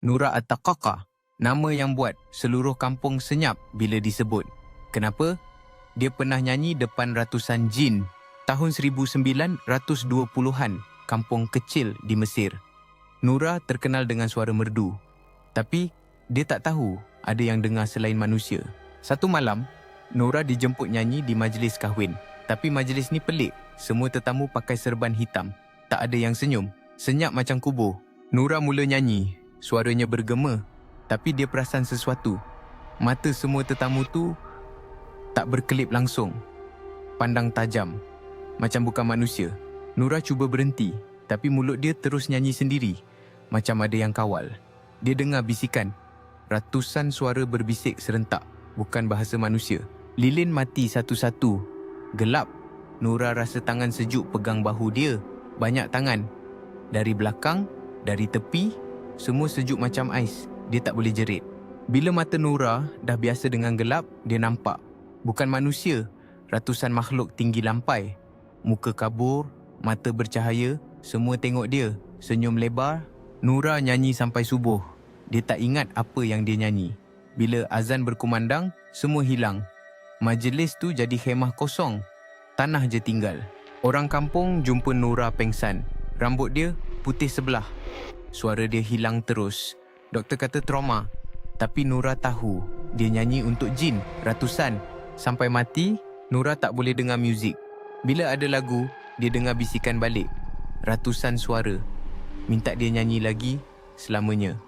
Nura At-Taqaqah, nama yang buat seluruh kampung senyap bila disebut. Kenapa? Dia pernah nyanyi depan ratusan jin tahun 1920-an, kampung kecil di Mesir. Nura terkenal dengan suara merdu, tapi dia tak tahu ada yang dengar selain manusia. Satu malam, Nura dijemput nyanyi di majlis kahwin. Tapi majlis ni pelik. Semua tetamu pakai serban hitam. Tak ada yang senyum. Senyap macam kubur. Nura mula nyanyi. Suaranya bergema. Tapi dia perasan sesuatu. Mata semua tetamu tu tak berkelip langsung. Pandang tajam. Macam bukan manusia. Nura cuba berhenti. Tapi mulut dia terus nyanyi sendiri. Macam ada yang kawal. Dia dengar bisikan. Ratusan suara berbisik serentak. Bukan bahasa manusia. Lilin mati satu-satu. Gelap. Nura rasa tangan sejuk pegang bahu dia. Banyak tangan. Dari belakang, dari tepi, semua sejuk macam ais. Dia tak boleh jerit. Bila mata Nura dah biasa dengan gelap, dia nampak. Bukan manusia. Ratusan makhluk tinggi lampai. Muka kabur, mata bercahaya. Semua tengok dia. Senyum lebar. Nura nyanyi sampai subuh. Dia tak ingat apa yang dia nyanyi. Bila azan berkumandang, semua hilang. Majlis tu jadi khemah kosong. Tanah je tinggal. Orang kampung jumpa Nura pengsan. Rambut dia putih sebelah. Suara dia hilang terus. Doktor kata trauma. Tapi Nura tahu dia nyanyi untuk jin ratusan. Sampai mati, Nura tak boleh dengar muzik. Bila ada lagu, dia dengar bisikan balik. Ratusan suara. Minta dia nyanyi lagi selamanya.